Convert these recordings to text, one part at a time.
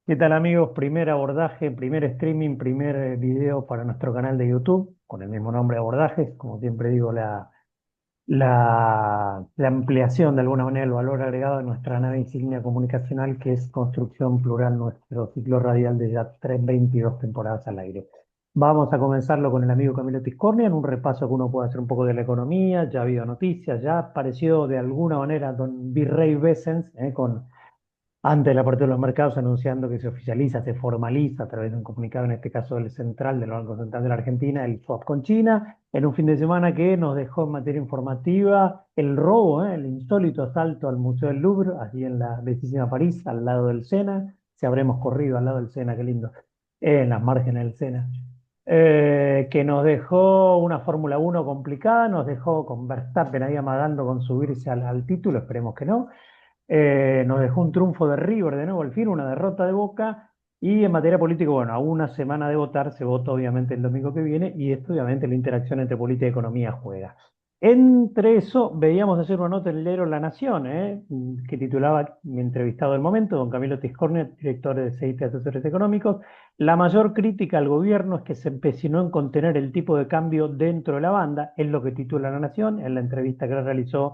¿Qué tal amigos? Primer abordaje, primer streaming, primer video para nuestro canal de YouTube, con el mismo nombre Abordajes. Como siempre digo, la ampliación de alguna manera del valor agregado de nuestra nave insignia comunicacional, que es Construcción Plural, nuestro ciclo radial de ya 22 temporadas al aire. Vamos a comenzarlo con el amigo Camilo Tiscornia, en un repaso que uno puede hacer un poco de la economía. Ya ha habido noticias, ya apareció de alguna manera don Virrey Bessens, con antes de la apertura de los mercados, anunciando que se oficializa, se formaliza a través de un comunicado, en este caso del Central, del Banco Central de la Argentina, el swap con China, en un fin de semana que nos dejó en materia informativa el robo, el insólito asalto al Museo del Louvre, allí en la bellísima París, al lado del Sena. Si habremos corrido al lado del Sena, qué lindo, en las márgenes del Sena. Que nos dejó una Fórmula Uno complicada, nos dejó con Verstappen ahí amagando con subirse al título, esperemos que no. Nos dejó un triunfo de River de nuevo al fin, una derrota de Boca. Y en materia política, bueno, a una semana de votar, se vota obviamente el domingo que viene, y esto obviamente la interacción entre política y economía juega. Entre eso, veíamos hacer una nota en el diario La Nación, que titulaba mi entrevistado del momento, don Camilo Tiscornia, director de CIT Asesores Económicos. La mayor crítica al gobierno es que se empecinó en contener el tipo de cambio dentro de la banda, es lo que titula La Nación en la entrevista que realizó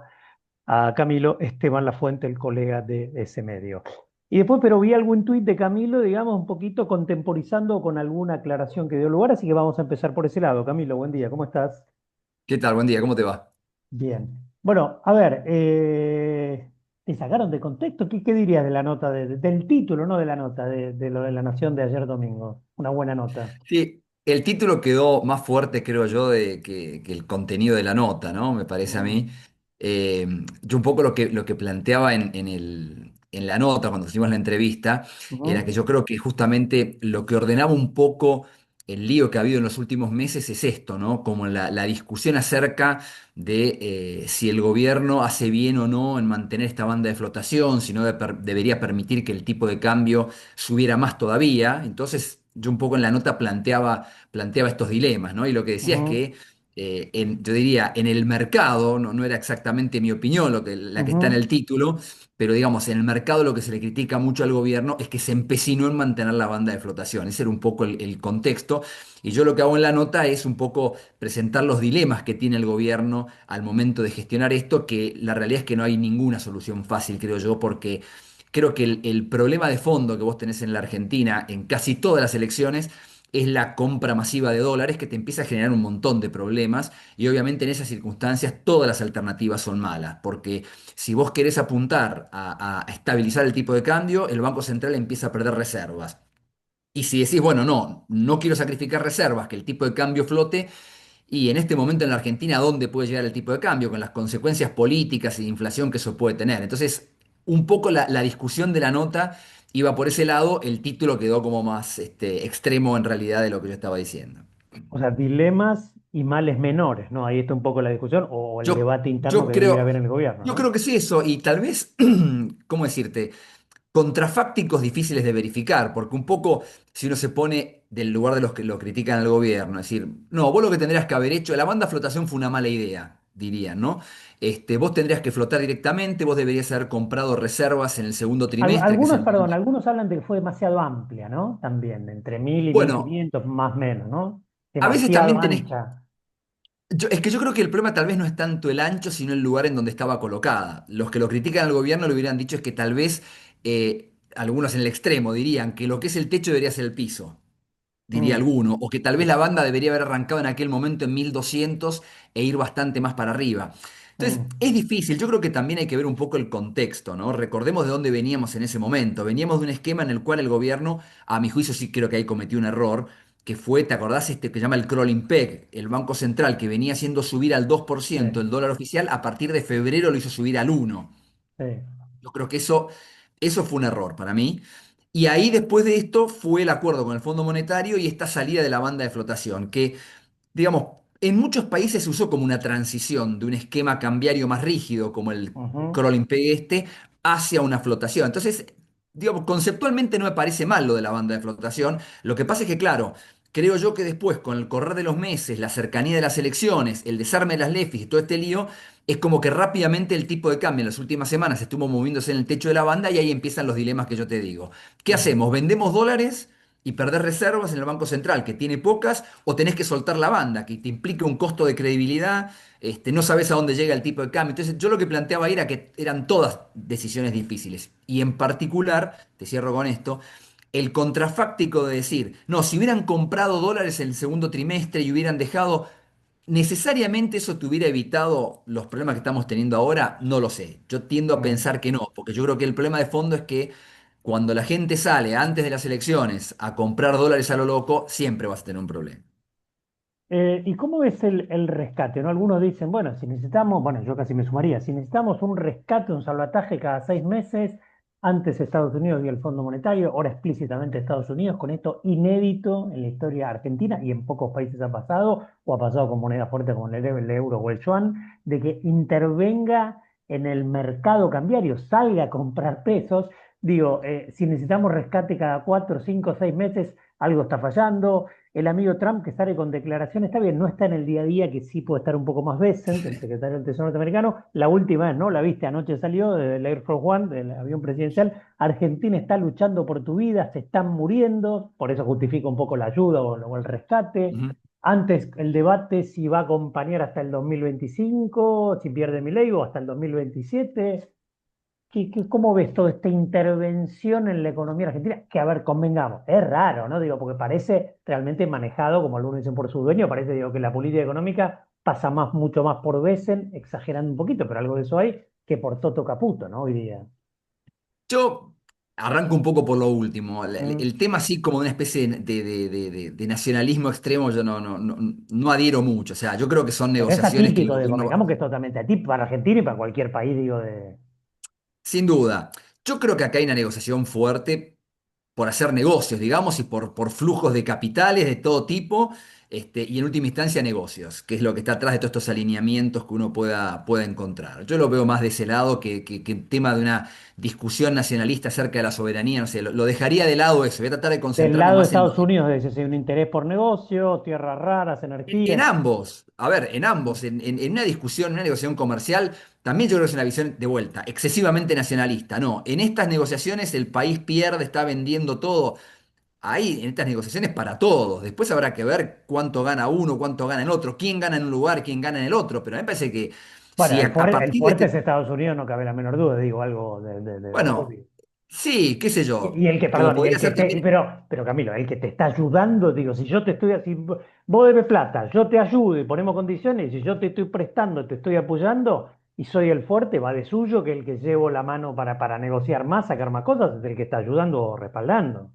a Camilo Esteban Lafuente, el colega de ese medio. Y después, pero vi algún tuit de Camilo, digamos, un poquito contemporizando con alguna aclaración que dio lugar, así que vamos a empezar por ese lado. Camilo, buen día, ¿cómo estás? ¿Qué tal? Buen día, ¿cómo te va? Bien. Bueno, a ver, ¿te sacaron de contexto? ¿Qué dirías de la nota, del título, no de la nota, de lo de la Nación de ayer domingo? Una buena nota. Sí, el título quedó más fuerte, creo yo, que el contenido de la nota, ¿no? Me parece a Ujú, mí. Yo un poco lo que planteaba en la nota, cuando hicimos la entrevista, era que ujú, yo creo que justamente lo que ordenaba un poco el lío que ha habido en los últimos meses es esto, ¿no? Como la discusión acerca de si el gobierno hace bien o no en mantener esta banda de flotación, si no debería permitir que el tipo de cambio subiera más todavía. Entonces, yo un poco en la nota planteaba estos dilemas, ¿no? Y lo que decía es ujú, que, yo diría, en el mercado, no era exactamente mi opinión la que está en ujú. el título, pero digamos, en el mercado lo que se le critica mucho al gobierno es que se empecinó en mantener la banda de flotación. Ese era un poco el contexto. Y yo lo que hago en la nota es un poco presentar los dilemas que tiene el gobierno al momento de gestionar esto, que la realidad es que no hay ninguna solución fácil, creo yo, porque creo que el problema de fondo que vos tenés en la Argentina, en casi todas las elecciones, es la compra masiva de dólares que te empieza a generar un montón de problemas y obviamente en esas circunstancias todas las alternativas son malas, porque si vos querés apuntar a estabilizar el tipo de cambio, el Banco Central empieza a perder reservas. Y si decís, bueno, no quiero sacrificar reservas, que el tipo de cambio flote, y en este momento en la Argentina, ¿a dónde puede llegar el tipo de cambio? Con las consecuencias políticas y de inflación que eso puede tener. Entonces, un poco la discusión de la nota iba por ese lado, el título quedó como más extremo en realidad de lo que yo estaba diciendo. O sea, dilemas y males menores, ¿no? Ahí está un poco la discusión o el Yo, debate interno yo que debiera creo, haber en el gobierno, yo ¿no? creo que sí eso, y tal vez, ¿cómo decirte? Contrafácticos difíciles de verificar, porque un poco si uno se pone del lugar de los que lo critican al gobierno, es decir, no, vos lo que tendrías que haber hecho, la banda flotación fue una mala idea, dirían, ¿no? Vos tendrías que flotar directamente, vos deberías haber comprado reservas en el segundo trimestre, que es Algunos, el perdón, momento. algunos hablan de que fue demasiado amplia, ¿no? También, entre 1000 y mil Bueno, quinientos más o menos, ¿no? a veces Demasiado también tenés. ancha. Es que yo creo que el problema tal vez no es tanto el ancho, sino el lugar en donde estaba colocada. Los que lo critican al gobierno lo hubieran dicho es que tal vez, algunos en el extremo dirían que lo que es el techo debería ser el piso, diría Mm, alguno, o que tal vez sí, la banda debería haber arrancado en aquel momento en 1200 e ir bastante más para arriba. Entonces, mm, es difícil, yo creo que también hay que ver un poco el contexto, ¿no? Recordemos de dónde veníamos en ese momento. Veníamos de un esquema en el cual el gobierno, a mi juicio sí creo que ahí cometió un error, que fue, ¿te acordás este que se llama el crawling peg? El Banco Central que venía haciendo subir al dos por sí, ciento el dólar oficial, a partir de febrero lo hizo subir al 1%. sí. Yo creo que eso fue un error para mí. Y ahí después de esto fue el acuerdo con el Fondo Monetario y esta salida de la banda de flotación, que, digamos, en muchos países se usó como una transición de un esquema cambiario más rígido, como el Ujú. crawling peg hacia una flotación. Entonces, digamos, conceptualmente no me parece mal lo de la banda de flotación. Lo que pasa es que, claro, creo yo que después, con el correr de los meses, la cercanía de las elecciones, el desarme de las LEFIs y todo este lío, es como que rápidamente el tipo de cambio en las últimas semanas estuvo moviéndose en el techo de la banda y ahí empiezan los dilemas que yo te digo. ¿Qué Ujú. hacemos? ¿Vendemos dólares y perder reservas en el Banco Central, que tiene pocas, o tenés que soltar la banda, que te implica un costo de credibilidad, no sabes a dónde llega el tipo de cambio? Entonces, yo lo que planteaba ahí era que eran todas decisiones difíciles. Y en particular, te cierro con esto, el contrafáctico de decir, no, si hubieran comprado dólares en el segundo trimestre y hubieran dejado, necesariamente eso te hubiera evitado los problemas que estamos teniendo ahora, no lo sé. Yo tiendo a Mm. pensar que no, porque yo creo que el problema de fondo es que cuando la gente sale antes de las elecciones a comprar dólares a lo loco, siempre vas a tener un problema. ¿Y cómo ves el rescate? ¿No? Algunos dicen, bueno, si necesitamos, bueno, yo casi me sumaría, si necesitamos un rescate, un salvataje cada 6 meses, antes Estados Unidos y el Fondo Monetario, ahora explícitamente Estados Unidos, con esto inédito en la historia argentina y en pocos países ha pasado, o ha pasado con moneda fuerte como el euro o el yuan, de que intervenga en el mercado cambiario, salga a comprar pesos. Digo, si necesitamos rescate cada 4, 5, 6 meses, algo está fallando. El amigo Trump que sale con declaraciones, está bien, no está en el día a día, que sí puede estar un poco más Bessent, el secretario del Tesoro norteamericano. La última vez, ¿no? La viste, anoche salió del Air Force One, del avión presidencial. Argentina está luchando por tu vida, se están muriendo, por eso justifica un poco la ayuda o el rescate. Ujú. Antes el debate si va a acompañar hasta el 2025, si pierde Milei o hasta el 2027. ¿Cómo ves toda esta intervención en la economía argentina? Que, a ver, convengamos, es raro, ¿no? Digo, porque parece realmente manejado, como algunos dicen, por su dueño, parece, digo, que la política económica pasa más, mucho más por Besen, exagerando un poquito, pero algo de eso hay, que por Toto Caputo, ¿no? Hoy día. Yo arranco un poco por lo último. El, Mm. el tema así como una especie de nacionalismo extremo, yo no adhiero mucho. O sea, yo creo que son Pero es negociaciones que el atípico, de, gobierno... convengamos que es totalmente atípico para Argentina y para cualquier país, digo, de... Sin duda. Yo creo que acá hay una negociación fuerte por hacer negocios, digamos, y por flujos de capitales de todo tipo, y en última instancia negocios, que es lo que está atrás de todos estos alineamientos que uno pueda encontrar. Yo lo veo más de ese lado que el tema de una discusión nacionalista acerca de la soberanía, no sé, lo dejaría de lado eso, voy a tratar de Del concentrarme lado de más en lo Estados Unidos, de ese, un interés por negocio, tierras raras, en energía. ambos, a ver, en ambos, en una discusión, en una negociación comercial, también yo creo que es una visión de vuelta, excesivamente nacionalista. No, en estas negociaciones el país pierde, está vendiendo todo. Ahí, en estas negociaciones, para todos. Después habrá que ver cuánto gana uno, cuánto gana el otro, quién gana en un lugar, quién gana en el otro. Pero a mí me parece que Bueno, si a el partir de fuerte es este. Estados Unidos, no cabe la menor duda, digo, algo de Bueno, obvio. sí, qué sé yo. Y el que, Como perdón, y el podría que ser te, también. pero Camilo, el que te está ayudando, digo, si yo te estoy, si vos debes plata, yo te ayudo y ponemos condiciones, y si yo te estoy prestando, te estoy apoyando y soy el fuerte, va de suyo, que el que llevo la mano para negociar más, sacar más cosas, es el que está ayudando o respaldando.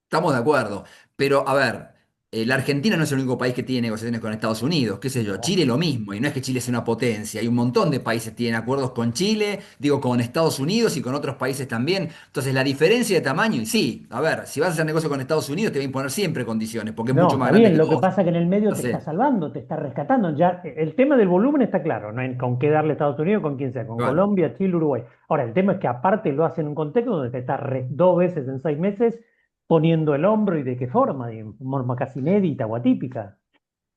Estamos de acuerdo. Pero, a ver, la Argentina no es el único país que tiene negociaciones con Estados Unidos, qué sé yo. No. Chile lo mismo, y no es que Chile sea una potencia. Hay un montón de países que tienen acuerdos con Chile, digo, con Estados Unidos y con otros países también. Entonces, la diferencia de tamaño, y sí, a ver, si vas a hacer negocio con Estados Unidos, te va a imponer siempre condiciones, porque es No, mucho está más grande bien, que lo que vos. pasa es que en el medio te está Entonces, salvando, te está rescatando. Ya, el tema del volumen está claro, no hay con qué darle a Estados Unidos, con quien sea, con bueno. Colombia, Chile, Uruguay. Ahora, el tema es que aparte lo hace en un contexto donde te está 2 veces en 6 meses poniendo el hombro y de qué forma, de forma casi inédita o atípica.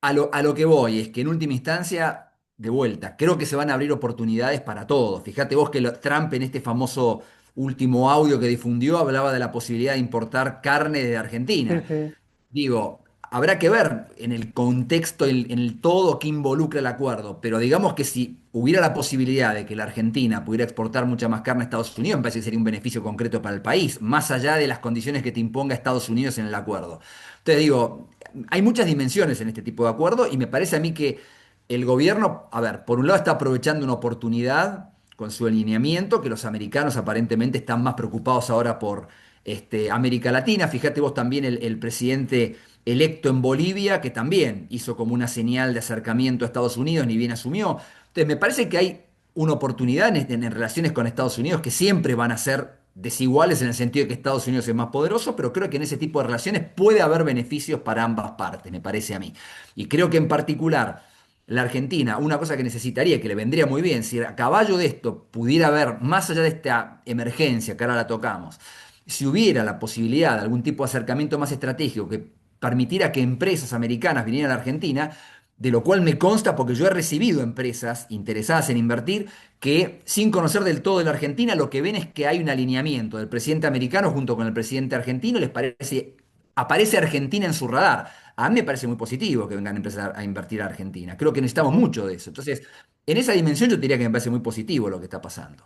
A lo que voy es que en última instancia, de vuelta, creo que se van a abrir oportunidades para todos. Fíjate vos que Trump en este famoso último audio que difundió hablaba de la posibilidad de importar carne de Sí, Argentina. sí. Digo, habrá que ver en el contexto, en el todo que involucra el acuerdo, pero digamos que si hubiera la posibilidad de que la Argentina pudiera exportar mucha más carne a Estados Unidos, me parece que sería un beneficio concreto para el país, más allá de las condiciones que te imponga Estados Unidos en el acuerdo. Entonces digo, hay muchas dimensiones en este tipo de acuerdo y me parece a mí que el gobierno, a ver, por un lado está aprovechando una oportunidad con su alineamiento, que los americanos aparentemente están más preocupados ahora por América Latina. Fíjate vos también el presidente electo en Bolivia, que también hizo como una señal de acercamiento a Estados Unidos, ni bien asumió. Entonces, me parece que hay una oportunidad en relaciones con Estados Unidos que siempre van a ser desiguales en el sentido de que Estados Unidos es más poderoso, pero creo que en ese tipo de relaciones puede haber beneficios para ambas partes, me parece a mí. Y creo que en particular la Argentina, una cosa que necesitaría, que le vendría muy bien, si a caballo de esto pudiera haber, más allá de esta emergencia que ahora la tocamos, si hubiera la posibilidad de algún tipo de acercamiento más estratégico que permitiera que empresas americanas vinieran a la Argentina, de lo cual me consta porque yo he recibido empresas interesadas en invertir que sin conocer del todo de la Argentina, lo que ven es que hay un alineamiento del presidente americano junto con el presidente argentino, les parece, aparece Argentina en su radar. A mí me parece muy positivo que vengan a empezar a invertir a Argentina. Creo que necesitamos Ujú. mucho de eso. Entonces, en esa dimensión yo te diría que me parece muy positivo lo que está pasando.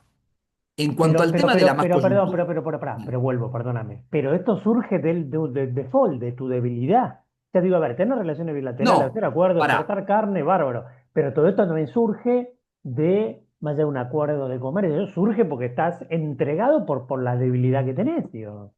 En cuanto Pero, al pero, tema de la pero, más pero, perdón, coyuntura, pará, pero vuelvo, perdóname. Pero esto surge del default, de tu debilidad. Te digo, a ver, tener relaciones bilaterales, no, hacer acuerdos, pará. exportar carne, bárbaro. Pero todo esto también surge de, más allá de un acuerdo de comercio, surge porque estás entregado por la debilidad que tenés, tío.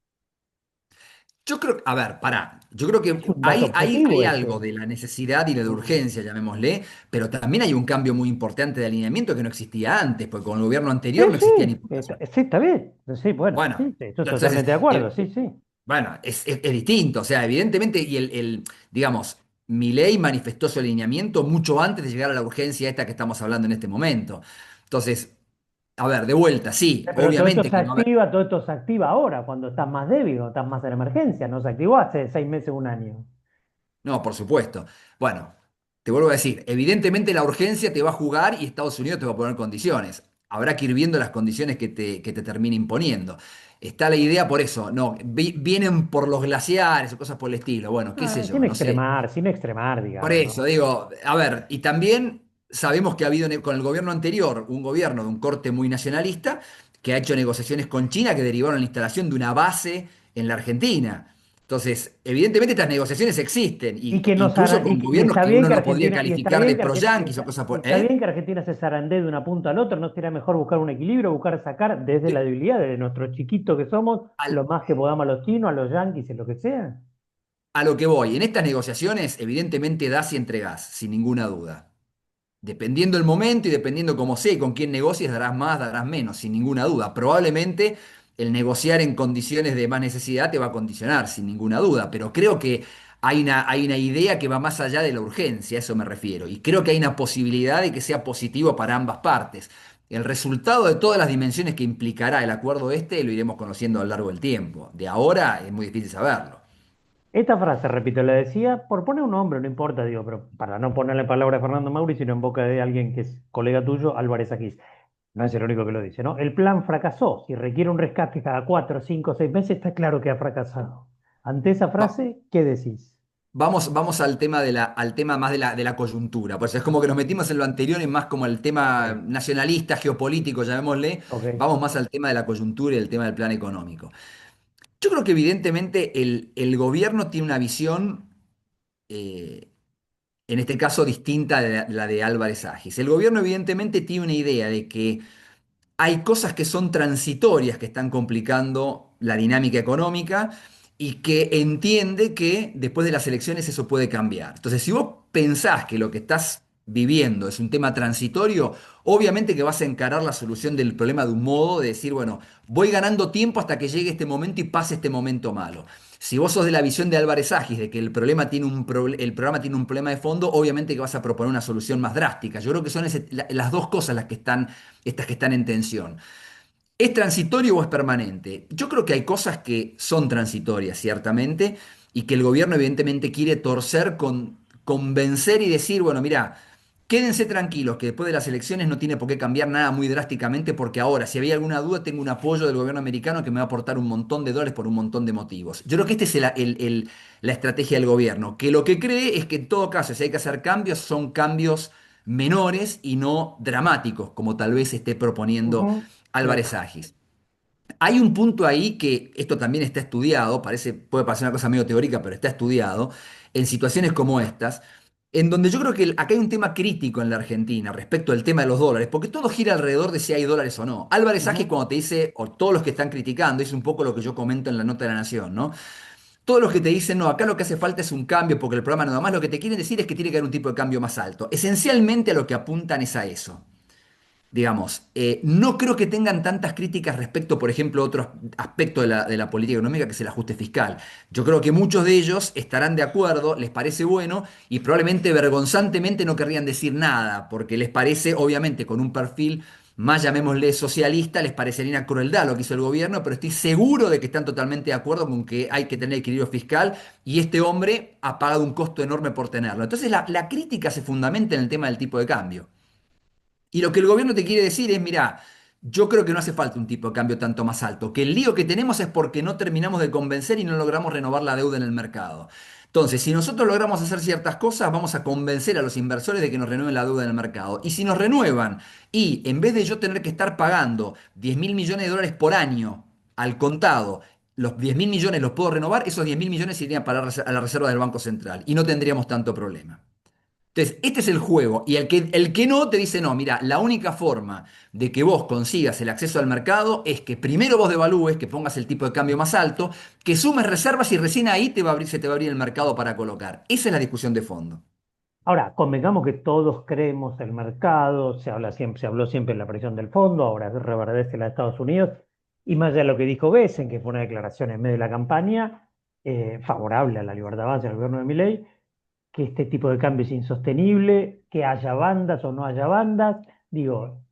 Yo creo, a ver, pará. Yo creo Es que un dato hay objetivo algo ese. de la necesidad y de la Mm. urgencia, llamémosle, pero también hay un cambio muy importante de alineamiento que no existía antes, porque con el gobierno Sí, anterior no existían sí, importaciones. sí, está bien. Sí, bueno, Bueno, sí, sí, estoy entonces, totalmente de acuerdo, sí, sí. bueno, es distinto, o sea, evidentemente, y digamos, Milei manifestó su alineamiento mucho antes de llegar a la urgencia esta que estamos hablando en este momento. Entonces, a ver, de vuelta, sí, Pero obviamente que no. todo esto se activa ahora, cuando estás más débil, cuando estás más en emergencia. No se activó hace 6 meses, un año. No, por supuesto. Bueno, te vuelvo a decir, evidentemente la urgencia te va a jugar y Estados Unidos te va a poner condiciones. Habrá que ir viendo las condiciones que te termine imponiendo. Está la idea por eso, no, vienen por los glaciares o cosas por el estilo. Bueno, qué sé yo, no sé. Sin extremar, Por digamos, eso ¿no? digo, a ver, y también sabemos que ha habido con el gobierno anterior un gobierno de un corte muy nacionalista que ha hecho negociaciones con China que derivaron en la instalación de una base en la Argentina. Entonces, evidentemente estas negociaciones existen, Y y que nos incluso con y gobiernos está que bien uno que no podría Argentina, calificar de pro-yanquis o cosas y por... está ¿Eh? bien que Argentina se zarandee de una punta al otro. ¿No será mejor buscar un equilibrio, buscar sacar desde la debilidad, de nuestro chiquito que somos, Al- lo más que podamos a los chinos, a los yanquis, en lo que sea? a lo que voy, en estas negociaciones evidentemente das y entregás, sin ninguna duda. Dependiendo el momento y dependiendo cómo sea y con quién negocies, darás más, darás menos, sin ninguna duda. Probablemente el negociar en condiciones de más necesidad te va a condicionar, sin ninguna duda, pero creo que hay una idea que va más allá de la urgencia, a eso me refiero, y creo que hay una posibilidad de que sea positivo para ambas partes. El resultado de todas las dimensiones que implicará el acuerdo este lo iremos conociendo a lo largo del tiempo. De ahora es muy difícil saberlo. Esta frase, repito, la decía por poner un nombre, no importa, digo, pero para no ponerle palabra a Fernando Mauri, sino en boca de alguien que es colega tuyo, Álvarez Agis. No es el único que lo dice, ¿no? El plan fracasó. Si requiere un rescate cada 4, 5, 6 meses, está claro que ha fracasado. Ante esa Va- frase, ¿qué decís? Vamos al tema al tema más de la coyuntura. Pues es como que nos metimos en lo anterior y más como el Ok, tema nacionalista, geopolítico, llamémosle. ok. Vamos más al tema de la coyuntura y el tema del plan económico. Yo creo que evidentemente el gobierno tiene una visión, eh, en este caso, distinta de la de Álvarez Agis. El gobierno evidentemente tiene una idea de que hay cosas que son transitorias que están complicando la dinámica económica y que entiende que después de las elecciones eso puede cambiar. Entonces, si vos pensás que lo que estás viviendo es un tema transitorio, obviamente que vas a encarar la solución del problema de un modo de decir, bueno, voy ganando tiempo hasta que llegue este momento y pase este momento malo. Si vos sos de la visión de Álvarez Agis, de que el problema tiene el programa tiene un problema de fondo, obviamente que vas a proponer una solución más drástica. Yo creo que son las dos cosas las que están, estas que están en tensión. ¿Es transitorio o es permanente? Yo creo que hay cosas que son transitorias, ciertamente, y que el gobierno evidentemente quiere torcer con convencer y decir, bueno, mira, quédense tranquilos que después de las elecciones no tiene por qué cambiar nada muy drásticamente porque ahora, si había alguna duda, tengo un apoyo del gobierno americano que me va a aportar un montón de dólares por un montón de motivos. Yo creo que esta es la estrategia del gobierno, que lo que cree es que en todo caso, si hay que hacer cambios, son cambios menores y no dramáticos, como tal vez esté proponiendo Ujú, sí. Álvarez Agis. Hay un punto ahí que esto también está estudiado, puede parecer una cosa medio teórica, pero está estudiado, en situaciones como estas, en donde yo creo que acá hay un tema crítico en la Argentina respecto al tema de los dólares, porque todo gira alrededor de si hay dólares o no. Álvarez Agis Ujú. cuando te dice, o todos los que están criticando, es un poco lo que yo comento en la nota de la Nación, ¿no? Todos los que te dicen, no, acá lo que hace falta es un cambio porque el programa nada más, lo que te quieren decir es que tiene que haber un tipo de cambio más alto. Esencialmente a lo que apuntan es a eso. Digamos, no creo que tengan tantas críticas respecto, por ejemplo, a otro aspecto de la política económica que es el ajuste fiscal. Yo creo que muchos de ellos estarán de acuerdo, les parece bueno y probablemente vergonzantemente no querrían decir nada, porque les parece, obviamente, con un perfil más llamémosle socialista, les parecería una crueldad lo que hizo el gobierno, pero estoy seguro de que están totalmente de acuerdo con que hay que tener equilibrio fiscal y este hombre ha pagado un costo enorme por tenerlo. Entonces la crítica se fundamenta en el tema del tipo de cambio. Y lo que el gobierno te quiere decir es, mira, yo creo que no hace falta un tipo de cambio tanto más alto, que el lío que tenemos es porque no terminamos de convencer y no logramos renovar la deuda en el mercado. Entonces, si nosotros logramos hacer ciertas cosas, vamos a convencer a los inversores de que nos renueven la deuda en el mercado. Y si nos renuevan y en vez de yo tener que estar pagando 10.000 millones de dólares por año al contado, los 10.000 millones los puedo renovar, esos 10.000 millones irían para a la reserva del Banco Central y no tendríamos tanto problema. Entonces, este es el juego. Y el que no te dice, no, mira, la única forma de que vos consigas el acceso al mercado es que primero vos devalúes, que pongas el tipo de cambio más alto, que sumes reservas y recién ahí se te va a abrir el mercado para colocar. Esa es la discusión de fondo. Ahora, convengamos que todos creemos el mercado, se habló siempre en la presión del fondo, ahora reverdece la de Estados Unidos, y más allá de lo que dijo Besen, que fue una declaración en medio de la campaña, favorable a la libertad base del gobierno de Milei, que este tipo de cambio es insostenible, que haya bandas o no haya bandas, digo,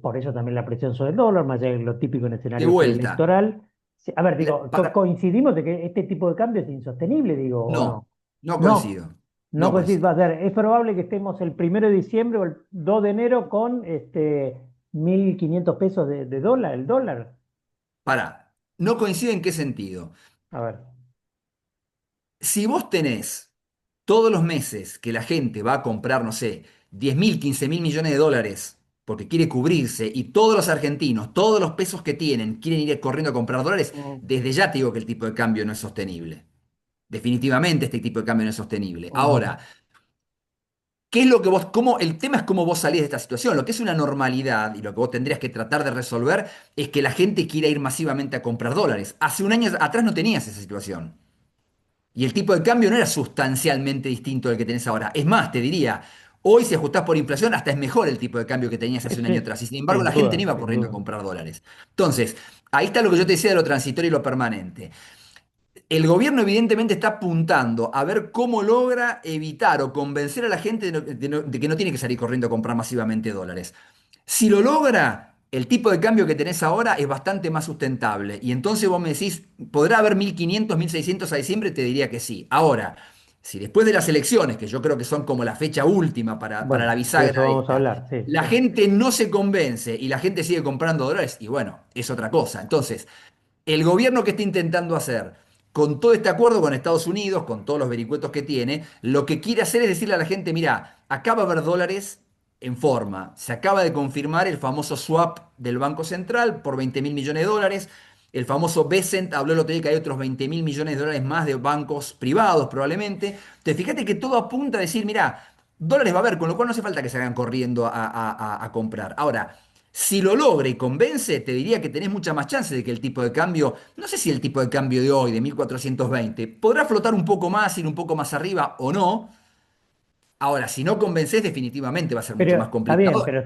por eso también la presión sobre el dólar, más allá de lo típico en De escenario vuelta. preelectoral. Sí, a ver, digo, Para... coincidimos de que este tipo de cambio es insostenible, digo, o no. No, no No, coincido. no No coincide, va coincido. a ser, es probable que estemos el 1 de diciembre o el 2 de enero con 1.500 pesos de dólar, el dólar. Pará. No coincide en qué sentido. A ver. Si vos tenés todos los meses que la gente va a comprar, no sé, 10.000, 15.000 millones de dólares porque quiere cubrirse y todos los argentinos, todos los pesos que tienen, quieren ir corriendo a comprar dólares, Mm, desde ya te digo que el tipo de cambio no es sostenible. Definitivamente este tipo de cambio no es sostenible. ujú. Ahora, ¿qué es lo que vos, cómo, el tema es cómo vos salís de esta situación? Lo que es una normalidad y lo que vos tendrías que tratar de resolver es que la gente quiera ir masivamente a comprar dólares. Hace un año atrás no tenías esa situación. Y el tipo de cambio no era sustancialmente distinto del que tenés ahora. Es más, te diría, hoy si ajustás por inflación, hasta es mejor el tipo de cambio que tenías hace un año Sí, atrás. Y sin embargo, sin la gente no duda, iba sin corriendo a duda. comprar dólares. Entonces, ahí está lo que yo te decía de lo transitorio y lo permanente. El gobierno evidentemente está apuntando a ver cómo logra evitar o convencer a la gente de que no tiene que salir corriendo a comprar masivamente dólares. Si lo logra, el tipo de cambio que tenés ahora es bastante más sustentable. Y entonces vos me decís, ¿podrá haber 1.500, 1.600 a diciembre? Te diría que sí. Ahora, si después de las elecciones, que yo creo que son como la fecha última para la Bueno, de eso bisagra vamos a esta, hablar, sí, la sí. gente no se convence y la gente sigue comprando dólares, y bueno, es otra cosa. Entonces, el gobierno que está intentando hacer, con todo este acuerdo con Estados Unidos, con todos los vericuetos que tiene, lo que quiere hacer es decirle a la gente, mira, acá va a haber dólares en forma. Se acaba de confirmar el famoso swap del Banco Central por 20.000 millones de dólares. El famoso Bessent habló el otro día que hay otros 20.000 millones de dólares más de bancos privados probablemente. Entonces, fíjate que todo apunta a decir, mira, dólares va a haber, con lo cual no hace falta que se hagan corriendo a comprar. Ahora, si lo logra y convence, te diría que tenés mucha más chance de que el tipo de cambio, no sé si el tipo de cambio de hoy, de 1420 podrá flotar un poco más, ir un poco más arriba o no. Ahora, si no convences, definitivamente va a ser mucho Pero más está bien, complicado. pero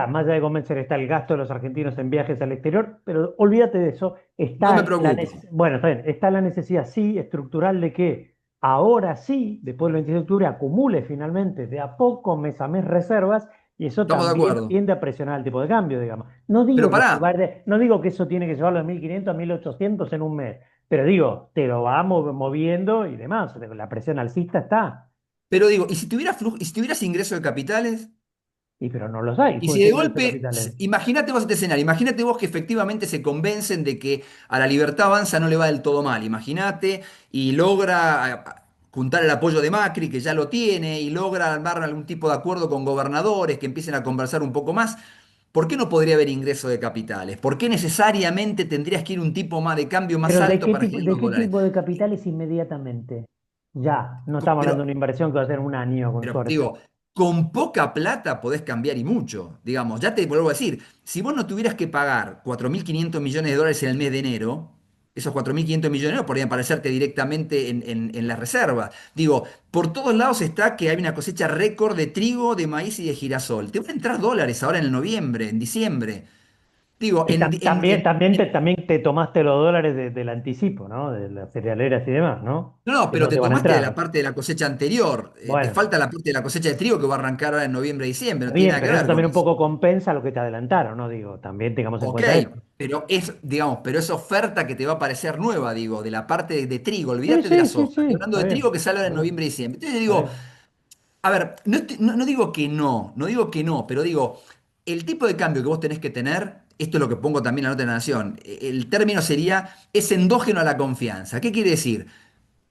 más allá de convencer, está el gasto de los argentinos en viajes al exterior, pero olvídate de eso, No me preocupo. bueno, está bien, está la necesidad, sí, estructural de que ahora sí, después del 26 de octubre, acumule finalmente de a poco, mes a mes, reservas, y eso Estamos de también acuerdo. tiende a presionar el tipo de cambio, digamos. Pero pará, No digo que eso tiene que llevarlo de 1.500 a 1.800 en un mes, pero digo, te lo vamos moviendo y demás, la presión alcista está, pero digo, ¿y si tuvieras ingreso de capitales? y pero no los hay, Y si pues, de ingresos de golpe, capitales. imagínate vos este escenario, imagínate vos que efectivamente se convencen de que a la Libertad Avanza no le va del todo mal, imagínate, y logra juntar el apoyo de Macri, que ya lo tiene, y logra armar algún tipo de acuerdo con gobernadores que empiecen a conversar un poco más. ¿Por qué no podría haber ingreso de capitales? ¿Por qué necesariamente tendrías que ir un tipo más de cambio más Pero alto para generar de los qué dólares? tipo de capitales inmediatamente? Ya, no estamos Pero hablando de una inversión que va a ser un año con Pero suerte. digo, con poca plata podés cambiar y mucho. Digamos, ya te vuelvo a decir, si vos no tuvieras que pagar 4.500 millones de dólares en el mes de enero, esos 4.500 millones de dólares podrían aparecerte directamente en la reserva. Digo, por todos lados está que hay una cosecha récord de trigo, de maíz y de girasol. Te van a entrar dólares ahora en el noviembre, en diciembre. Digo, Y también te tomaste los dólares del anticipo, ¿no? De las cerealeras y demás, ¿no? no, no, Que pero no te te van a tomaste de la entrar. parte de la cosecha anterior. Te Bueno, falta la parte de la cosecha de trigo que va a arrancar ahora en noviembre y diciembre. está No tiene bien, nada que pero eso ver con también un eso. poco compensa lo que te adelantaron, ¿no? Digo, también tengamos en Ok, cuenta eso. pero es, digamos, pero es oferta que te va a parecer nueva, digo, de la parte de trigo. Sí, Olvídate de la sí, sí, soja. sí, Estoy hablando está de trigo bien, que sale ahora está en bien, noviembre y diciembre. Entonces está digo, bien. a ver, no digo que no, no digo que no, pero digo, el tipo de cambio que vos tenés que tener, esto es lo que pongo también en la nota de la Nación, el término sería, es endógeno a la confianza. ¿Qué quiere decir?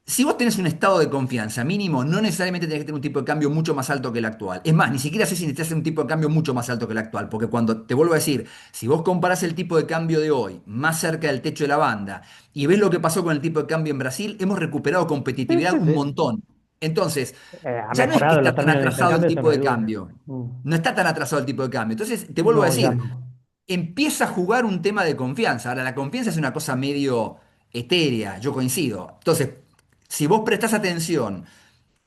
Si vos tenés un estado de confianza mínimo, no necesariamente tenés que tener un tipo de cambio mucho más alto que el actual. Es más, ni siquiera sé si necesitas un tipo de cambio mucho más alto que el actual, porque cuando te vuelvo a decir, si vos comparás el tipo de cambio de hoy más cerca del techo de la banda y ves lo que pasó con el tipo de cambio en Brasil, hemos recuperado Sí, competitividad sí, un sí. montón. Entonces, Ha ya no es que mejorado los está tan términos de atrasado el intercambio, eso no tipo hay de duda. cambio. Mm. No está tan atrasado el tipo de cambio. Entonces, te vuelvo a No, ya decir, no. empieza a jugar un tema de confianza. Ahora, la confianza es una cosa medio etérea, yo coincido. Entonces, si vos prestás atención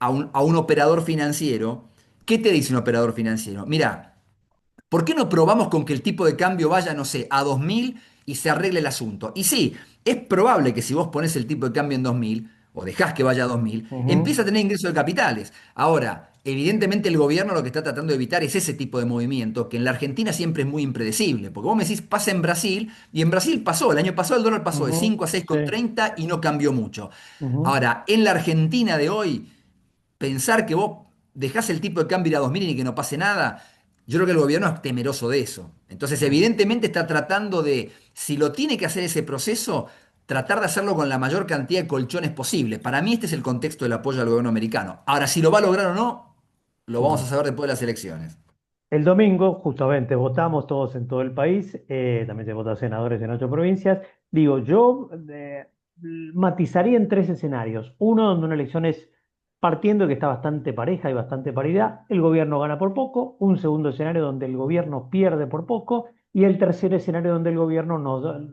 a un operador financiero, ¿qué te dice un operador financiero? Mira, ¿por qué no probamos con que el tipo de cambio vaya, no sé, a 2000 y se arregle el asunto? Y sí, es probable que si vos pones el tipo de cambio en 2000 o dejás que vaya a 2000, empieza a Ujú, tener ingreso de capitales. Ahora, evidentemente el gobierno lo que está tratando de evitar es ese tipo de movimiento, que en la Argentina siempre es muy impredecible, porque vos me decís, pasa en Brasil, y en Brasil pasó, el año pasado el dólar pasó de ujú, 5 a sí, 6,30 y no cambió mucho. ujú, Ahora, en la Argentina de hoy pensar que vos dejás el tipo de cambio ir a 2000 y que no pase nada, yo creo que el gobierno es temeroso de eso. Entonces, ujú. evidentemente está tratando de, si lo tiene que hacer ese proceso, tratar de hacerlo con la mayor cantidad de colchones posible. Para mí este es el contexto del apoyo al gobierno americano. Ahora, si lo va a lograr o no, lo vamos a Bueno. saber después de las elecciones. El domingo, justamente, votamos todos en todo el país, también se vota senadores en 8 provincias. Digo, yo matizaría en 3 escenarios. Uno, donde una elección es partiendo de que está bastante pareja y bastante paridad, el gobierno gana por poco. Un segundo escenario donde el gobierno pierde por poco. Y el tercer escenario donde el gobierno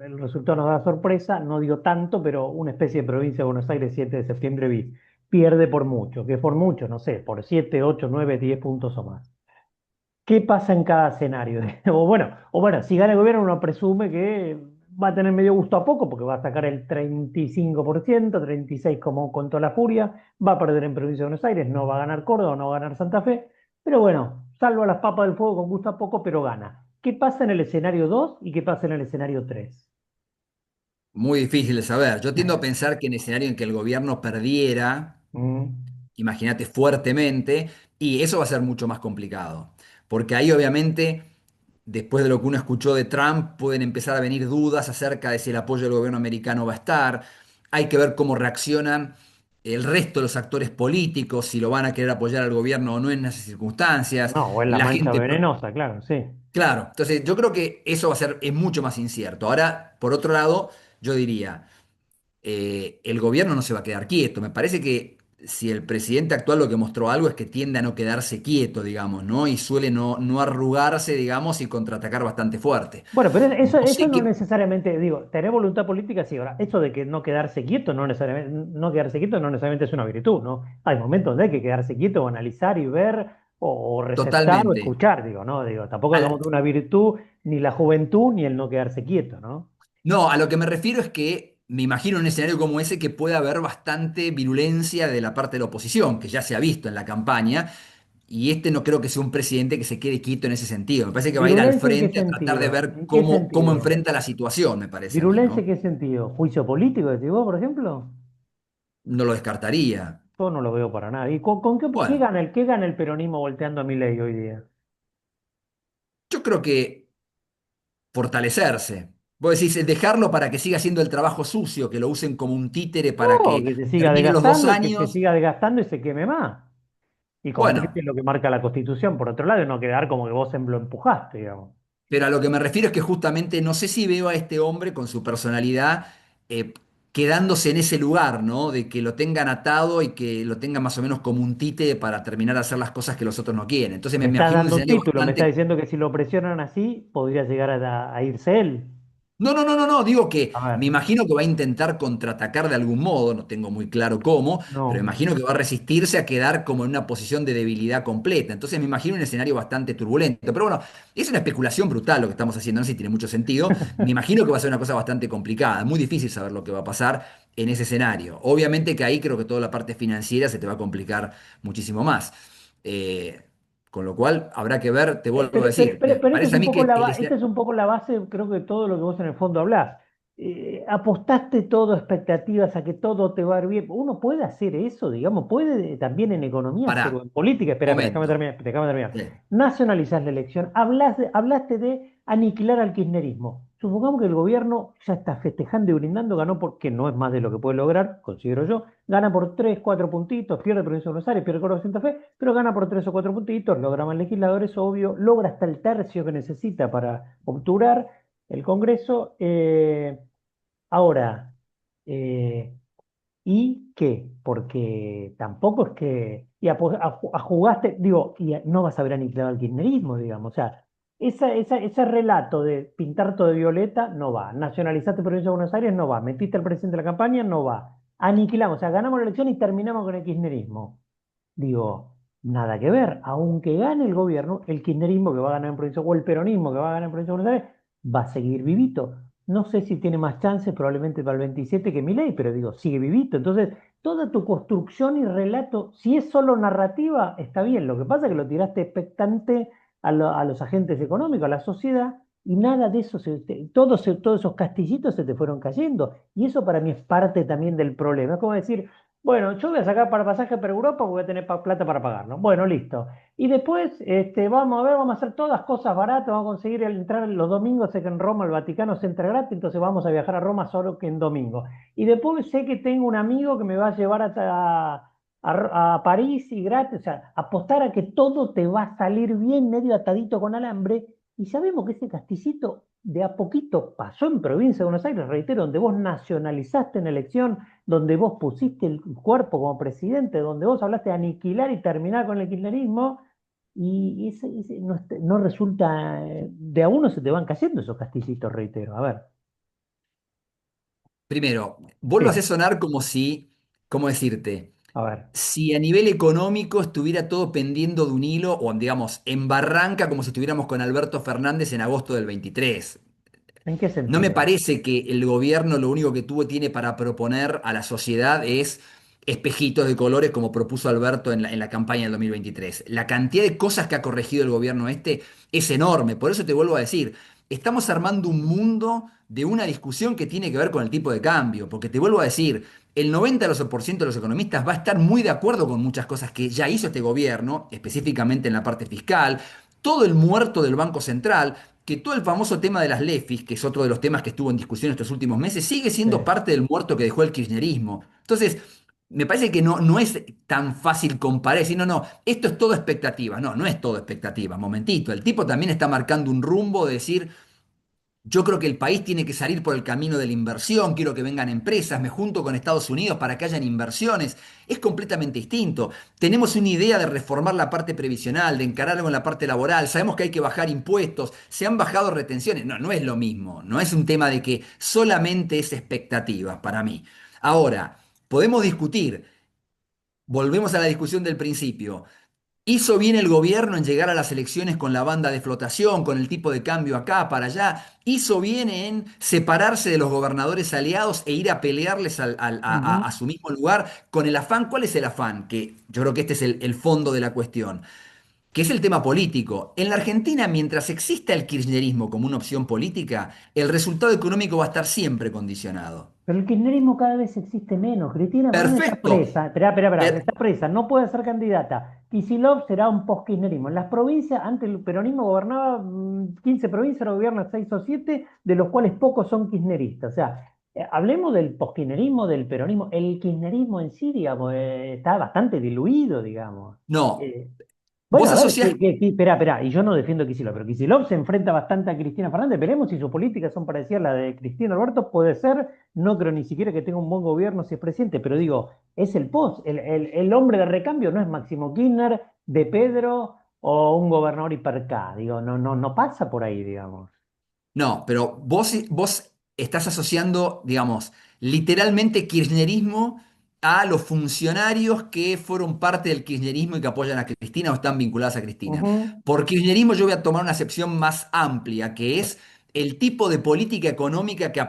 el resultado nos da sorpresa, no digo tanto, pero una especie de provincia de Buenos Aires, 7 de septiembre bis, pierde por mucho, que por mucho, no sé, por 7, 8, 9, 10 puntos o más. ¿Qué pasa en cada escenario? O bueno, si gana el gobierno, uno presume que va a tener medio gusto a poco, porque va a sacar el 35%, 36% como con toda la furia, va a perder en Provincia de Buenos Aires, no va a ganar Córdoba, no va a ganar Santa Fe, pero bueno, salvo a las papas del fuego con gusto a poco, pero gana. ¿Qué pasa en el escenario 2 y qué pasa en el escenario 3? Muy difícil de saber. Yo tiendo a pensar que en el escenario en que el gobierno perdiera, imagínate fuertemente, y eso va a ser mucho más complicado. Porque ahí obviamente, después de lo que uno escuchó de Trump, pueden empezar a venir dudas acerca de si el apoyo del gobierno americano va a estar. Hay que ver cómo reaccionan el resto de los actores políticos, si lo van a querer apoyar al gobierno o no en esas circunstancias. No, o en la La mancha gente... venenosa, claro, sí. Claro, entonces yo creo que eso va a ser, es mucho más incierto. Ahora, por otro lado, yo diría el gobierno no se va a quedar quieto. Me parece que si el presidente actual lo que mostró algo es que tiende a no quedarse quieto, digamos, ¿no? Y suele no arrugarse, digamos, y contraatacar bastante fuerte. Bueno, pero No eso sé no qué. necesariamente, digo, tener voluntad política, sí, ahora, eso de que no quedarse quieto no necesariamente es una virtud, ¿no? Hay momentos donde hay que quedarse quieto o analizar y ver o receptar o Totalmente. escuchar, digo, ¿no? Digo, tampoco A hagamos la- de una virtud ni la juventud ni el no quedarse quieto, ¿no? no, a lo que me refiero es que me imagino en un escenario como ese que puede haber bastante virulencia de la parte de la oposición, que ya se ha visto en la campaña. Y este no creo que sea un presidente que se quede quieto en ese sentido. Me parece que va a ir al ¿Virulencia en qué frente a tratar de sentido? ver ¿En qué cómo sentido? enfrenta la situación, me parece a mí, ¿Virulencia ¿no? en qué sentido? ¿Juicio político, decís vos, por ejemplo? No lo descartaría. Yo no lo veo para nada. ¿Y con qué Bueno, gana el peronismo volteando a Milei hoy día? yo creo que fortalecerse. Vos decís, dejarlo para que siga haciendo el trabajo sucio, que lo usen como un títere para No, que que se siga termine los dos desgastando, que se años. siga desgastando y se queme más. Y concrete Bueno, lo que marca la Constitución, por otro lado, y no quedar como que vos lo empujaste, digamos. pero a lo que me refiero es que justamente no sé si veo a este hombre con su personalidad quedándose en ese lugar, ¿no? De que lo tengan atado y que lo tengan más o menos como un títere para terminar de hacer las cosas que los otros no quieren. Entonces me Me estás imagino un dando un escenario título, me estás bastante. diciendo que si lo presionan así, podría llegar a irse él. No, no, no, no, no, digo que A me ver, imagino que va a intentar contraatacar de algún modo, no tengo muy claro cómo, pero no. imagino que va a resistirse a quedar como en una posición de debilidad completa. Entonces me imagino un escenario bastante turbulento. Pero bueno, es una especulación brutal lo que estamos haciendo, no sé si tiene mucho sentido. Me imagino que va a ser una cosa bastante complicada, muy difícil saber lo que va a pasar en ese escenario. Obviamente que ahí creo que toda la parte financiera se te va a complicar muchísimo más. Eh, con lo cual habrá que ver, te vuelvo a decir, me Pero esta es parece a un mí poco que esta es un poco la base, creo que todo lo que vos en el fondo hablás. Apostaste todo a expectativas a que todo te va a ir bien. Uno puede hacer eso, digamos, puede también en economía hacerlo, para, en política. Espera, déjame momento. terminar, déjame terminar. Sí. Nacionalizás la elección, hablaste de aniquilar al kirchnerismo. Supongamos que el gobierno ya está festejando y brindando, ganó porque no es más de lo que puede lograr, considero yo, gana por 3 4 puntitos, pierde Provincia de Buenos Aires, pierde Córdoba Santa Fe, pero gana por 3 o 4 puntitos, logra más legisladores, obvio, logra hasta el tercio que necesita para obturar el Congreso. Ahora, eh, ¿y qué? Porque tampoco es que. Y jugaste, digo, y no vas a ver aniquilado el kirchnerismo, digamos. O sea, ese relato de pintar todo de violeta no va. Nacionalizaste Provincia de Buenos Aires no va. Metiste al presidente de la campaña no va. Aniquilamos, o sea, ganamos la elección y terminamos con el kirchnerismo. Digo, nada que ver. Aunque gane el gobierno, el kirchnerismo que va a ganar en provincia, o el peronismo que va a ganar en provincia de Buenos Aires, va a seguir vivito. No sé si tiene más chances probablemente para el 27 que Milei, pero digo, sigue vivito. Entonces, toda tu construcción y relato, si es solo narrativa, está bien. Lo que pasa es que lo tiraste expectante a los agentes económicos, a la sociedad, y nada de eso, todos esos castillitos se te fueron cayendo. Y eso para mí es parte también del problema. Es como decir, bueno, yo voy a sacar para pasaje para Europa porque voy a tener plata para pagarlo. Bueno, listo. Y después, vamos a ver, vamos a hacer todas cosas baratas, vamos a conseguir entrar los domingos, sé que en Roma el Vaticano se entra gratis, entonces vamos a viajar a Roma solo que en domingo. Y después sé que tengo un amigo que me va a llevar a París y gratis, o sea, apostar a que todo te va a salir bien, medio atadito con alambre, y sabemos que ese casticito de a poquito pasó en provincia de Buenos Aires, reitero, donde vos nacionalizaste en elección, donde vos pusiste el cuerpo como presidente, donde vos hablaste de aniquilar y terminar con el kirchnerismo, y ese no resulta, de a uno se te van cayendo esos castillitos, reitero. A ver, Primero, vos lo sí, haces sonar como si, ¿cómo decirte? a ver, Si a nivel económico estuviera todo pendiendo de un hilo, o digamos, en barranca, como si estuviéramos con Alberto Fernández en agosto del 23. ¿en qué No me sentido? parece que el gobierno lo único que tiene para proponer a la sociedad es espejitos de colores como propuso Alberto en la campaña del 2023. La cantidad de cosas que ha corregido el gobierno este es enorme. Por eso te vuelvo a decir, estamos armando un mundo de una discusión que tiene que ver con el tipo de cambio. Porque te vuelvo a decir, el 90% de los economistas va a estar muy de acuerdo con muchas cosas que ya hizo este gobierno, específicamente en la parte fiscal. Todo el muerto del Banco Central, que todo el famoso tema de las LEFIs, que es otro de los temas que estuvo en discusión estos últimos meses, sigue Sí. siendo parte del muerto que dejó el kirchnerismo. Entonces, me parece que no es tan fácil comparar, decir, no, no, esto es todo expectativa. No, no es todo expectativa. Momentito, el tipo también está marcando un rumbo de decir, yo creo que el país tiene que salir por el camino de la inversión, quiero que vengan empresas, me junto con Estados Unidos para que hayan inversiones. Es completamente distinto. Tenemos una idea de reformar la parte previsional, de encararlo con la parte laboral, sabemos que hay que bajar impuestos, se han bajado retenciones. No, no es lo mismo, no es un tema de que solamente es expectativa para mí. Ahora, podemos discutir, volvemos a la discusión del principio. ¿Hizo bien el gobierno en llegar a las elecciones con la banda de flotación, con el tipo de cambio acá, para allá? ¿Hizo bien en separarse de los gobernadores aliados e ir a pelearles a Ujú. su mismo lugar con el afán? ¿Cuál es el afán? Que yo creo que este es el fondo de la cuestión, que es el tema político. En la Argentina, mientras exista el kirchnerismo como una opción política, el resultado económico va a estar siempre condicionado. Pero el kirchnerismo cada vez existe menos. Cristina Fernández está Perfecto. presa. Espera, Per- está presa. No puede ser candidata. Kicillof será un post-kirchnerismo. En las provincias, antes el peronismo gobernaba 15 provincias, ahora gobierna 6 o 7, de los cuales pocos son kirchneristas. O sea, hablemos del post-kirchnerismo, del peronismo. El kirchnerismo en sí, digamos, está bastante diluido, digamos. no, Eh, bueno, vos a ver, asociás. espera, y yo no defiendo a Kicillof, pero Kicillof se enfrenta bastante a Cristina Fernández. Veremos si sus políticas son parecidas a las de Cristina Alberto. Puede ser, no creo ni siquiera que tenga un buen gobierno si es presidente, pero digo, es el post. El hombre de recambio no es Máximo Kirchner, De Pedro o un gobernador hipercá. Digo, no pasa por ahí, digamos. No, pero vos estás asociando, digamos, literalmente kirchnerismo a los funcionarios que fueron parte del kirchnerismo y que apoyan a Cristina o están vinculados a Cristina. Ujú. Por kirchnerismo yo voy a tomar una acepción más amplia, que es el tipo de política económica que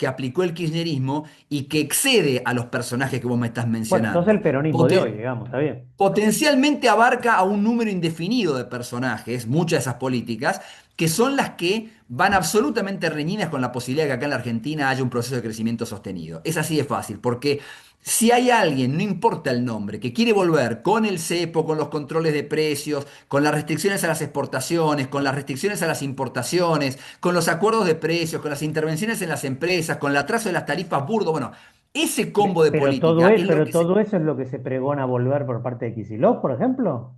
aplicó el kirchnerismo y que excede a los personajes que vos me estás Bueno, sos el mencionando. peronismo de hoy, digamos, está bien. Potencialmente abarca a un número indefinido de personajes, muchas de esas políticas, que son las que van absolutamente reñidas con la posibilidad de que acá en la Argentina haya un proceso de crecimiento sostenido. Es así de fácil, porque si hay alguien, no importa el nombre, que quiere volver con el cepo, con los controles de precios, con las restricciones a las exportaciones, con las restricciones a las importaciones, con los acuerdos de precios, con las intervenciones en las empresas, con el atraso de las tarifas burdo, bueno, ese combo de política es lo Pero que se todo eso es lo que se pregona volver por parte de Kicillof, por ejemplo.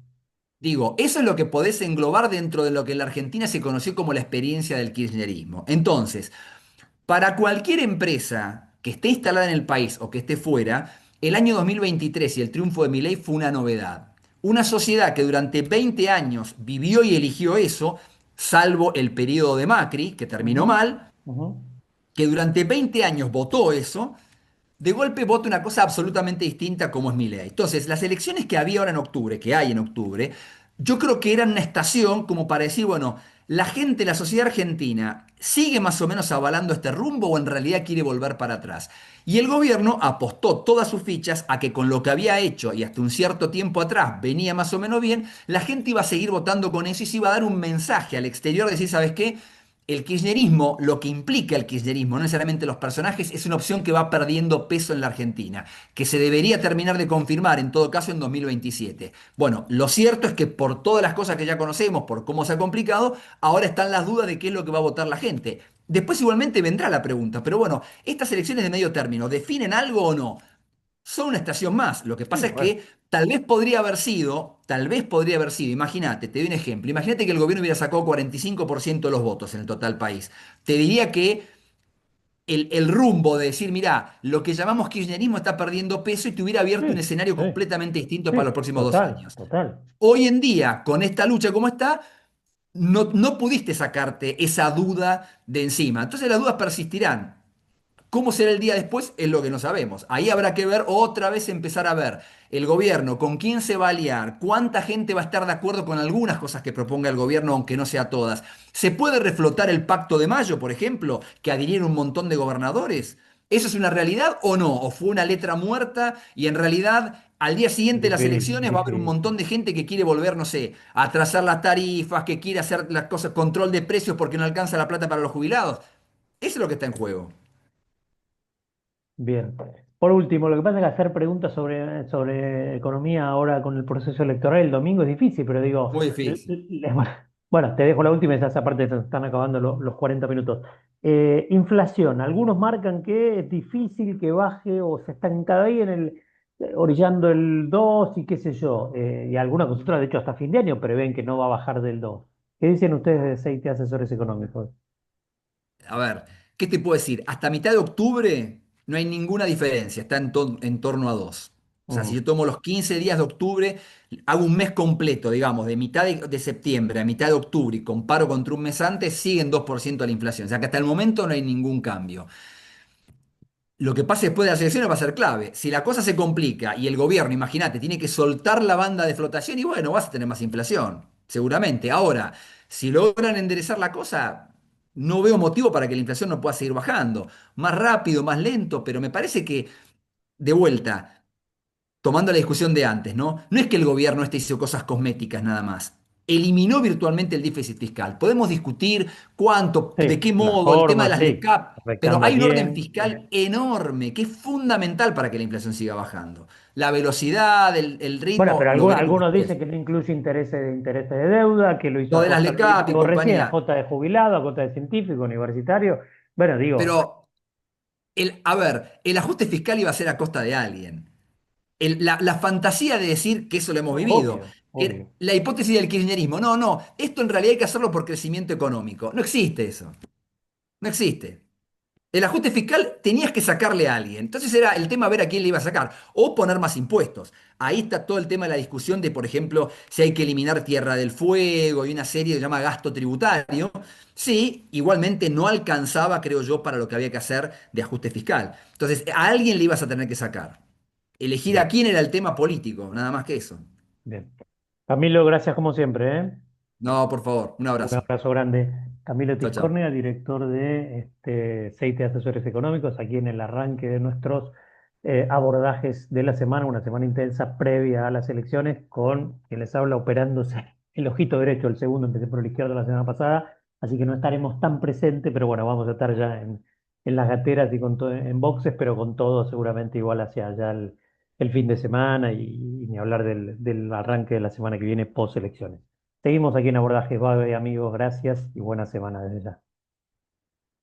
Digo, eso es lo que podés englobar dentro de lo que en la Argentina se conoció como la experiencia del kirchnerismo. Entonces, para cualquier empresa que esté instalada en el país o que esté fuera, el año 2023 y el triunfo de Milei fue una novedad. Una sociedad que durante 20 años vivió y eligió eso, salvo el periodo de Macri, que terminó Ujú, mal, ujú. que durante 20 años votó eso, de golpe vota una cosa absolutamente distinta como es Milei. Entonces, las elecciones que había ahora en octubre, que hay en octubre, yo creo que eran una estación como para decir, bueno, la gente, la sociedad argentina, ¿sigue más o menos avalando este rumbo o en realidad quiere volver para atrás? Y el gobierno apostó todas sus fichas a que con lo que había hecho y hasta un cierto tiempo atrás venía más o menos bien, la gente iba a seguir votando con eso y se iba a dar un mensaje al exterior de decir, ¿sabes qué? El kirchnerismo, lo que implica el kirchnerismo, no necesariamente los personajes, es una opción que va perdiendo peso en la Argentina, que se debería terminar de confirmar en todo caso en 2027. Bueno, lo cierto es que por todas las cosas que ya conocemos, por cómo se ha complicado, ahora están las dudas de qué es lo que va a votar la gente. Después igualmente vendrá la pregunta, pero bueno, estas elecciones de medio término, ¿definen algo o no? Son una estación más. Lo que Sí, pasa es bueno. que tal vez podría haber sido, imagínate, te doy un ejemplo, imagínate que el gobierno hubiera sacado 45% de los votos en el total país. Te diría que el rumbo de decir, mirá, lo que llamamos kirchnerismo está perdiendo peso y te hubiera abierto un Sí, escenario sí, completamente distinto para los sí, próximos dos total, años. total. Hoy en día, con esta lucha como está, no pudiste sacarte esa duda de encima. Entonces las dudas persistirán. ¿Cómo será el día después? Es lo que no sabemos. Ahí habrá que ver otra vez, empezar a ver el gobierno, con quién se va a aliar, cuánta gente va a estar de acuerdo con algunas cosas que proponga el gobierno, aunque no sea todas. ¿Se puede reflotar el Pacto de Mayo, por ejemplo, que adhirieron un montón de gobernadores? ¿Eso es una realidad o no? ¿O fue una letra muerta y en realidad al día siguiente de las Difícil, elecciones va a haber un difícil. montón de gente que quiere volver, no sé, a atrasar las tarifas, que quiere hacer las cosas, control de precios porque no alcanza la plata para los jubilados? Eso es lo que está en juego. Bien. Por último, lo que pasa es que hacer preguntas sobre economía ahora con el proceso electoral el domingo es difícil, pero digo, Muy difícil. bueno, te dejo la última, esa parte se están acabando los 40 minutos. Inflación, algunos marcan que es difícil que baje o se estanca ahí en orillando el 2 y qué sé yo. Y algunas consultoras, de hecho, hasta fin de año prevén que no va a bajar del 2. ¿Qué dicen ustedes de CIT Asesores Económicos? A ver, ¿qué te puedo decir? Hasta mitad de octubre no hay ninguna diferencia, está en torno a 2. O sea, si Mm. yo tomo los 15 días de octubre, hago un mes completo, digamos, de mitad de septiembre a mitad de octubre y comparo contra un mes antes, siguen 2% la inflación. O sea que hasta el momento no hay ningún cambio. Lo que pase después de las elecciones va a ser clave. Si la cosa se complica y el gobierno, imagínate, tiene que soltar la banda de flotación y bueno, vas a tener más inflación, seguramente. Ahora, si logran enderezar la cosa, no veo motivo para que la inflación no pueda seguir bajando. Más rápido, más lento, pero me parece que, de vuelta, tomando la discusión de antes, ¿no? No es que el gobierno este hizo cosas cosméticas nada más. Eliminó virtualmente el déficit fiscal. Podemos discutir cuánto, de Sí, qué la modo, el tema de forma, las sí, LECAP, pero afectando a hay un orden quién. fiscal enorme que es fundamental para que la inflación siga bajando. La velocidad, el Bueno, pero ritmo, lo veremos algunos después. dicen que no incluye intereses de deuda, que lo hizo Lo a de las costa, lo LECAP dijo y vos recién, a compañía. costa de jubilado, a costa de científico, universitario. Bueno, digo, Pero, a ver, el ajuste fiscal iba a ser a costa de alguien. La fantasía de decir que eso lo hemos vivido. obvio, obvio. La hipótesis del kirchnerismo. No, no, esto en realidad hay que hacerlo por crecimiento económico. No existe eso. No existe. El ajuste fiscal tenías que sacarle a alguien. Entonces era el tema ver a quién le iba a sacar. O poner más impuestos. Ahí está todo el tema de la discusión de, por ejemplo, si hay que eliminar Tierra del Fuego y una serie que se llama gasto tributario. Sí, igualmente no alcanzaba, creo yo, para lo que había que hacer de ajuste fiscal. Entonces, a alguien le ibas a tener que sacar. Elegir a Bien, quién era el tema político, nada más que eso. bien. Camilo, gracias como siempre, ¿eh? No, por favor, un Un abrazo. abrazo grande. Camilo Chao, chao. Tiscornia, director de CIT Asesores Económicos, aquí en el arranque de nuestros abordajes de la semana, una semana intensa previa a las elecciones, con quien les habla operándose el ojito derecho, el segundo, empecé por el izquierdo la semana pasada, así que no estaremos tan presentes, pero bueno, vamos a estar ya en las gateras y con en boxes, pero con todo seguramente igual hacia allá el fin de semana y ni hablar del arranque de la semana que viene post elecciones. Seguimos aquí en Abordaje Vago, amigos. Gracias y buena semana desde ya.